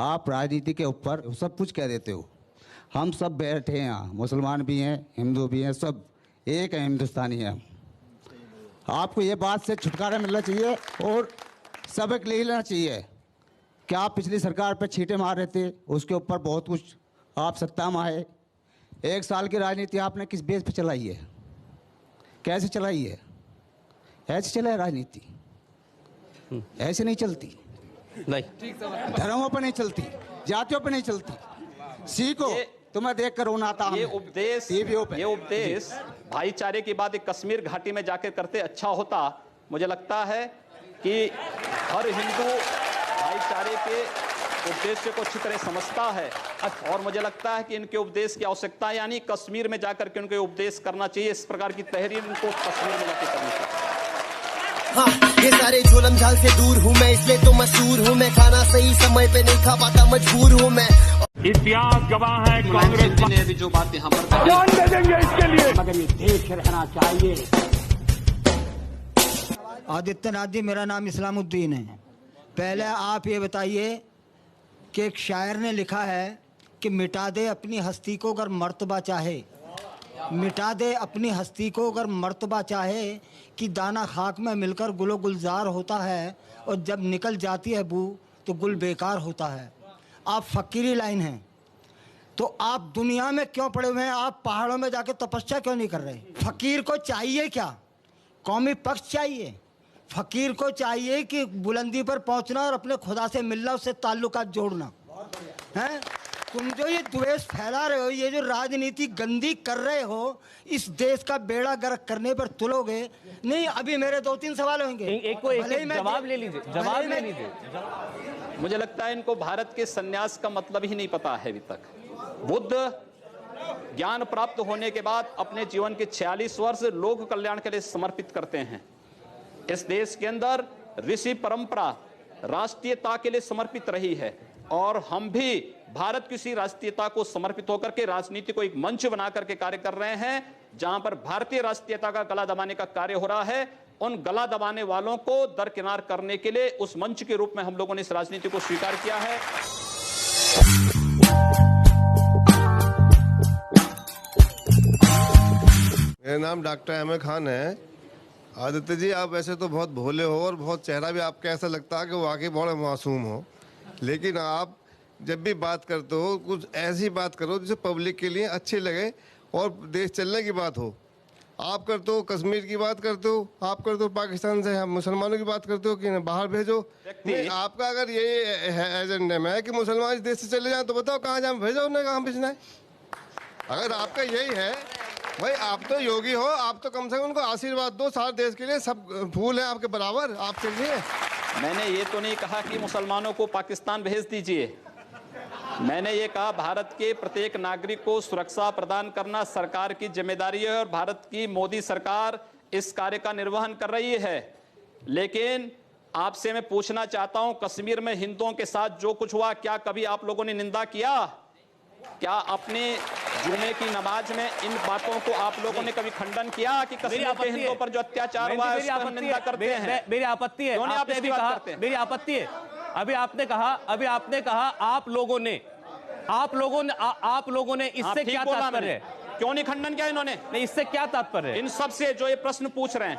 आप राजनीति के ऊपर सब कुछ कह देते हो। हम सब बैठे हैं यहाँ, मुसलमान भी हैं, हिंदू भी हैं, सब एक है, हिंदुस्तानी हैं हम। आपको ये बात से छुटकारा मिलना चाहिए और सबक ले लेना चाहिए कि आप पिछली सरकार पर छींटे मार रहे थे, उसके ऊपर बहुत कुछ आप सत्ता में आए। 1 साल की राजनीति आपने किस बेस पे चलाई है, कैसे चलाई है? ऐसे चला है राजनीति? ऐसे नहीं चलती, नहीं धर्मों पर नहीं चलती, जातियों पर नहीं चलती। सीखो, तुम्हें देख कर रोना आता। ये उपदेश भाईचारे की बात एक कश्मीर घाटी में जाकर करते अच्छा होता। मुझे लगता है कि हर हिंदू भाईचारे के उद्देश्य को अच्छी तरह समझता है और मुझे लगता है कि इनके उपदेश की आवश्यकता है, यानी कश्मीर में जाकर के उनके उपदेश करना चाहिए। इस प्रकार की तहरीर इनको कश्मीर में जाकर करनी चाहिए। हाँ, ये सारे जुल्म झाल से दूर हूँ मैं, इसलिए तो मशहूर हूँ मैं। खाना सही समय पे नहीं खा पाता, मजबूर हूँ मैं। इतिहास गवाह है, कांग्रेस ने अभी जो बात यहाँ पर जान दे देंगे इसके लिए। मगर ये देश रहना चाहिए। आदित्यनाथ जी, मेरा नाम इस्लामुद्दीन है। पहले आप ये बताइए कि एक शायर ने लिखा है कि मिटा दे अपनी हस्ती को अगर मर्तबा चाहे, मिटा दे अपनी हस्ती को अगर मर्तबा चाहे, कि दाना खाक में मिलकर गुलो गुलजार होता है और जब निकल जाती है बू तो गुल बेकार होता है। आप फ़कीरी लाइन हैं, तो आप दुनिया में क्यों पड़े हुए हैं? आप पहाड़ों में जाके तपस्या क्यों नहीं कर रहे? फ़कीर को चाहिए क्या? कौमी पक्ष चाहिए। फ़कीर को चाहिए कि बुलंदी पर पहुंचना और अपने खुदा से मिलना, उससे ताल्लुकात जोड़ना है। तुम जो ये द्वेष फैला रहे हो, ये जो राजनीति गंदी कर रहे हो, इस देश का बेड़ा गर्क करने पर तुलोगे नहीं। अभी मेरे 2-3 सवाल होंगे, एक जवाब ले लीजिए, जवाब ले लीजिए। मुझे लगता है इनको भारत के सन्यास का मतलब ही नहीं पता है अभी तक। बुद्ध ज्ञान प्राप्त होने के बाद अपने जीवन के 46 वर्ष लोक कल्याण के लिए समर्पित करते हैं। इस देश के अंदर ऋषि परंपरा राष्ट्रीयता के लिए समर्पित रही है और हम भी भारत की इसी राष्ट्रीयता को समर्पित होकर के राजनीति को एक मंच बना करके कार्य कर रहे हैं, जहां पर भारतीय राष्ट्रीयता का गला दबाने का कार्य हो रहा है। उन गला दबाने वालों को दरकिनार करने के लिए उस मंच के रूप में हम लोगों ने इस राजनीति को स्वीकार किया है। मेरा नाम डॉक्टर अहमद खान है। आदित्य जी, आप वैसे तो बहुत भोले हो और बहुत चेहरा भी आपका ऐसा लगता है कि वाकई बहुत मासूम हो, लेकिन आप जब भी बात करते हो कुछ ऐसी बात करो जिसे पब्लिक के लिए अच्छी लगे और देश चलने की बात हो। आप करते हो कश्मीर की बात करते हो, आप करते हो पाकिस्तान से मुसलमानों की बात करते हो कि बाहर भेजो। आपका अगर ये एजेंडा में है कि मुसलमान इस देश से चले जाए तो बताओ कहाँ जाए, भेजो उन्हें, कहाँ भेजना है। अगर आपका यही है भाई, आप तो योगी हो, आप तो कम से कम उनको आशीर्वाद दो। सारे देश के लिए सब फूल है आपके बराबर, आपके लिए। मैंने ये तो नहीं कहा कि मुसलमानों को पाकिस्तान भेज दीजिए। मैंने ये कहा भारत के प्रत्येक नागरिक को सुरक्षा प्रदान करना सरकार की जिम्मेदारी है और भारत की मोदी सरकार इस कार्य का निर्वहन कर रही है। लेकिन आपसे मैं पूछना चाहता हूं, कश्मीर में हिंदुओं के साथ जो कुछ हुआ, क्या कभी आप लोगों ने निंदा किया? क्या अपने जुमे की नमाज में इन बातों को आप लोगों ने कभी खंडन किया कि कश्मीर के हिंदुओं पर जो अत्याचार हुआ है उसकी हम निंदा करते हैं? मेरी आपत्ति है, आपने भी कहा, मेरी आपत्ति है। अभी आपने कहा आप लोगों ने इससे क्या तात्पर्य है? क्यों नहीं खंडन किया इन्होंने? नहीं, इससे क्या तात्पर्य है? इन सब से जो ये प्रश्न पूछ रहे हैं,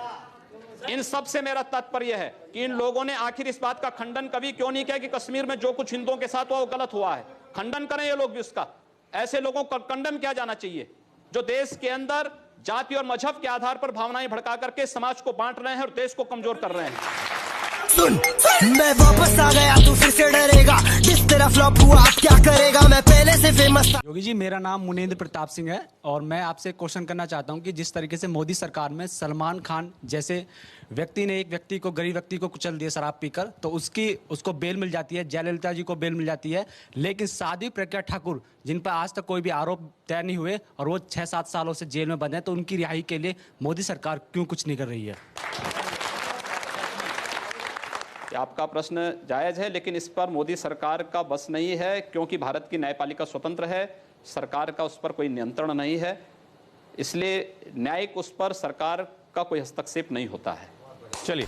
इन सब से मेरा तात्पर्य है कि इन लोगों ने आखिर इस बात का खंडन कभी क्यों नहीं किया कि कश्मीर में जो कुछ हिंदुओं के साथ हुआ वो गलत हुआ है। खंडन करें ये लोग भी उसका। ऐसे लोगों को कंडम किया जाना चाहिए जो देश के अंदर जाति और मजहब के आधार पर भावनाएं भड़का करके समाज को बांट रहे हैं और देश को कमजोर कर रहे हैं। सुन, मैं वापस आ गया, तू फिर से डरेगा। जिस तरह फ्लॉप हुआ आप क्या करेगा, मैं पहले से फेमस था। योगी जी, मेरा नाम मुनेंद्र प्रताप सिंह है और मैं आपसे क्वेश्चन करना चाहता हूं कि जिस तरीके से मोदी सरकार में सलमान खान जैसे व्यक्ति ने एक व्यक्ति को, गरीब व्यक्ति को कुचल दिया शराब पीकर, तो उसको बेल मिल जाती है, जयललिता जी को बेल मिल जाती है, लेकिन साध्वी प्रज्ञा ठाकुर जिन पर आज तक कोई भी आरोप तय नहीं हुए और वो 6-7 सालों से जेल में बंद है, तो उनकी रिहाई के लिए मोदी सरकार क्यों कुछ नहीं कर रही है? आपका प्रश्न जायज है, लेकिन इस पर मोदी सरकार का बस नहीं है, क्योंकि भारत की न्यायपालिका स्वतंत्र है, सरकार का उस पर कोई नियंत्रण नहीं है, इसलिए न्यायिक उस पर सरकार का कोई हस्तक्षेप नहीं होता है। चलिए।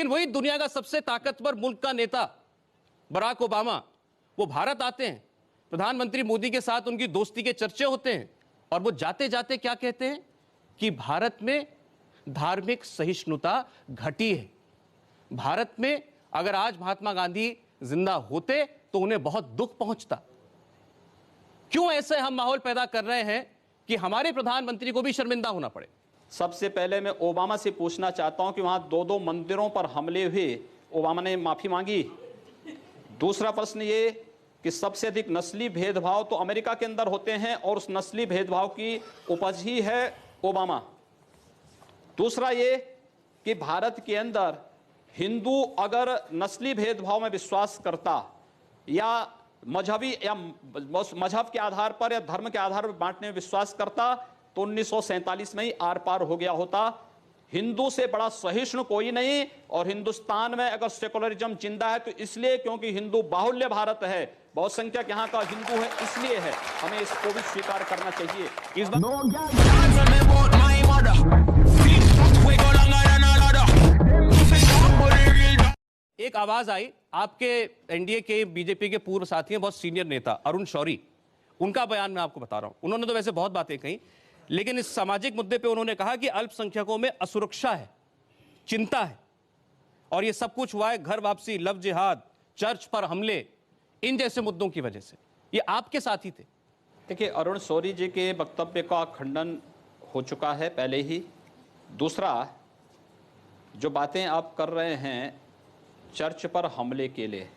लेकिन वही दुनिया का सबसे ताकतवर मुल्क का नेता बराक ओबामा वो भारत आते हैं, प्रधानमंत्री मोदी के साथ उनकी दोस्ती के चर्चे होते हैं और वो जाते जाते क्या कहते हैं कि भारत में धार्मिक सहिष्णुता घटी है। भारत में अगर आज महात्मा गांधी जिंदा होते तो उन्हें बहुत दुख पहुंचता। क्यों ऐसे हम माहौल पैदा कर रहे हैं कि हमारे प्रधानमंत्री को भी शर्मिंदा होना पड़े? सबसे पहले मैं ओबामा से पूछना चाहता हूं कि वहां 2 मंदिरों पर हमले हुए, ओबामा ने माफी मांगी? दूसरा प्रश्न ये कि सबसे अधिक नस्ली भेदभाव तो अमेरिका के अंदर होते हैं और उस नस्ली भेदभाव की उपज ही है ओबामा। दूसरा ये कि भारत के अंदर हिंदू अगर नस्ली भेदभाव में विश्वास करता या मजहबी या मजहब के आधार पर या धर्म के आधार पर बांटने में विश्वास करता तो 1947 में ही आर पार हो गया होता। हिंदू से बड़ा सहिष्णु कोई नहीं, और हिंदुस्तान में अगर सेकुलरिज्म जिंदा है तो इसलिए क्योंकि हिंदू बाहुल्य भारत है, बहुसंख्यक यहाँ का हिंदू है, इसलिए है। हमें इसको भी स्वीकार करना चाहिए। इस एक आवाज आई आपके एनडीए के बीजेपी के पूर्व साथी हैं, बहुत सीनियर नेता अरुण शौरी, उनका बयान मैं आपको बता रहा हूं। उन्होंने तो वैसे बहुत बातें कही, लेकिन इस सामाजिक मुद्दे पे उन्होंने कहा कि अल्पसंख्यकों में असुरक्षा है, चिंता है, और ये सब कुछ हुआ है घर वापसी, लव जिहाद, चर्च पर हमले, इन जैसे मुद्दों की वजह से। ये आपके साथी थे। देखिए, अरुण शौरी जी के वक्तव्य का खंडन हो चुका है पहले ही। दूसरा, जो बातें आप कर रहे हैं चर्च पर हमले के लिए,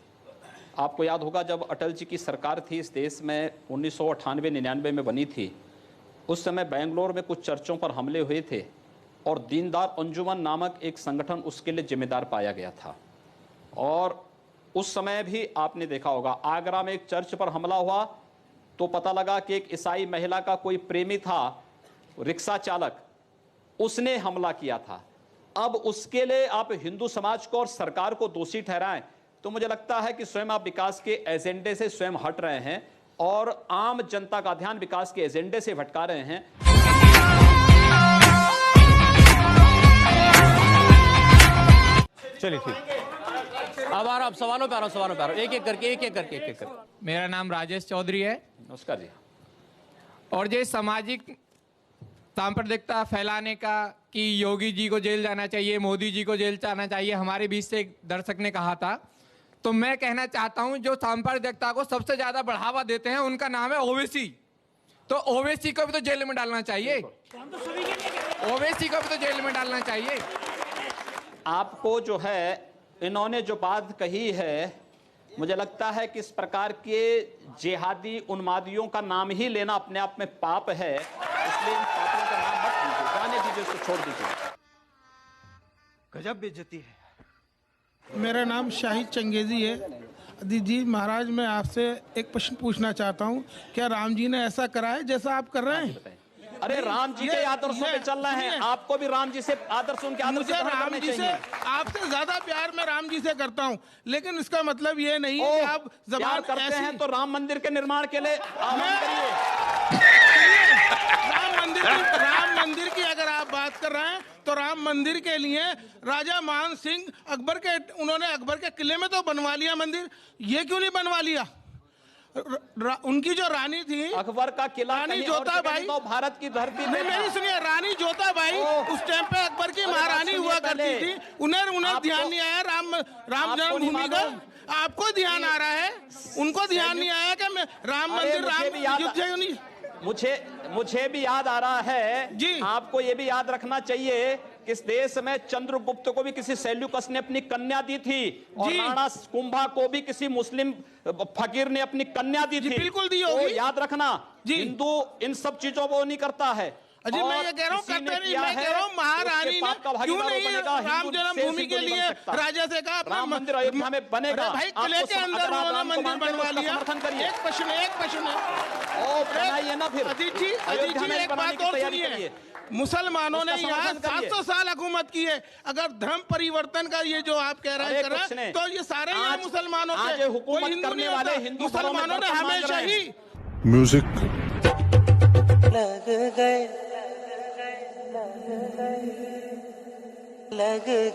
आपको याद होगा जब अटल जी की सरकार थी इस देश में 1998-99 में बनी थी, उस समय बेंगलोर में कुछ चर्चों पर हमले हुए थे और दीनदयाल अंजुमन नामक एक संगठन उसके लिए जिम्मेदार पाया गया था। और उस समय भी आपने देखा होगा आगरा में एक चर्च पर हमला हुआ तो पता लगा कि एक ईसाई महिला का कोई प्रेमी था, रिक्शा चालक, उसने हमला किया था। अब उसके लिए आप हिंदू समाज को और सरकार को दोषी ठहराएं तो मुझे लगता है कि स्वयं आप विकास के एजेंडे से स्वयं हट रहे हैं और आम जनता का ध्यान विकास के एजेंडे से भटका रहे हैं। चलिए ठीक, अब आप सवालों पे आ रहा हूं, एक एक करके। मेरा नाम राजेश चौधरी है। नमस्कार जी। और ये सामाजिक सांप्रदायिकता फैलाने का कि योगी जी को जेल जाना चाहिए, मोदी जी को जेल जाना चाहिए, हमारे बीच से एक दर्शक ने कहा था, तो मैं कहना चाहता हूं जो सांप्रदायिकता को सबसे ज्यादा बढ़ावा देते हैं उनका नाम है ओवैसी। तो ओवैसी को भी तो जेल में डालना चाहिए, ओवैसी को भी तो जेल में डालना चाहिए। आपको जो है इन्होंने जो बात कही है, मुझे लगता है कि इस प्रकार के जिहादी उन्मादियों का नाम ही लेना अपने आप में पाप है, इसलिए इन पापों का नाम मत लीजिए, जाने दीजिए, उसको छोड़ दीजिए। गजब बेइज्जती है। मेरा नाम शाहिद चंगेजी है। जी महाराज, मैं आपसे एक प्रश्न पूछना चाहता हूँ, क्या राम जी ने ऐसा करा है जैसा आप कर रहे हैं? अरे राम जी के आदर्शों पे चल रहे हैं, आपको भी राम जी से आदर्श, उनके आदर्श मुझे राम जी से, आपसे ज्यादा प्यार मैं राम जी से करता हूँ, लेकिन इसका मतलब ये नहीं है कि आप जबान करते हैं तो राम मंदिर के निर्माण के लिए राम मंदिर की अगर आप बात कर रहे हैं तो राम मंदिर के लिए राजा मान सिंह उन्होंने अकबर के किले में तो बनवा लिया मंदिर, ये क्यों नहीं बनवा लिया? उनकी जो रानी थी अकबर का किला, रानी जोताबाई, तो भारत की धरती में मेरी सुनिए, रानी जोताबाई उस टाइम पे अकबर की महारानी हुआ करती थी, उन्हें ध्यान नहीं आया राम जन्मभूमि का। आपको ध्यान आ रहा है, उनको ध्यान नहीं आया कि राम मंदिर मुझे भी याद आ रहा है जी। आपको ये भी याद रखना चाहिए कि इस देश में चंद्रगुप्त को भी किसी सेल्यूकस ने अपनी कन्या दी थी और राणा कुंभा को भी किसी मुस्लिम फकीर ने अपनी कन्या दी थी। बिल्कुल दी होगी, याद रखना। हिंदू इन सब चीजों को नहीं करता है। अजी मैं ये कह रहा हूँ, करते नहीं, मैं कह रहा हूँ महारानी ने क्यों नहीं राम जन्मभूमि के लिए राजा से कहा राम मंदिर अयोध्या में बनेगा। भाई किले के अंदर उन्होंने मंदिर बनवा लिया। एक प्रश्न बनाइए ना फिर। अजीत जी एक बात और सुनिए, मुसलमानों ने यहाँ 700 साल हुकूमत की है। अगर धर्म परिवर्तन का ये जो आप कह रहे हैं तो ये सारे यहाँ मुसलमानों के, कोई हिंदू नहीं होता। मुसलमानों ने हमेशा ही म्यूजिक लग गए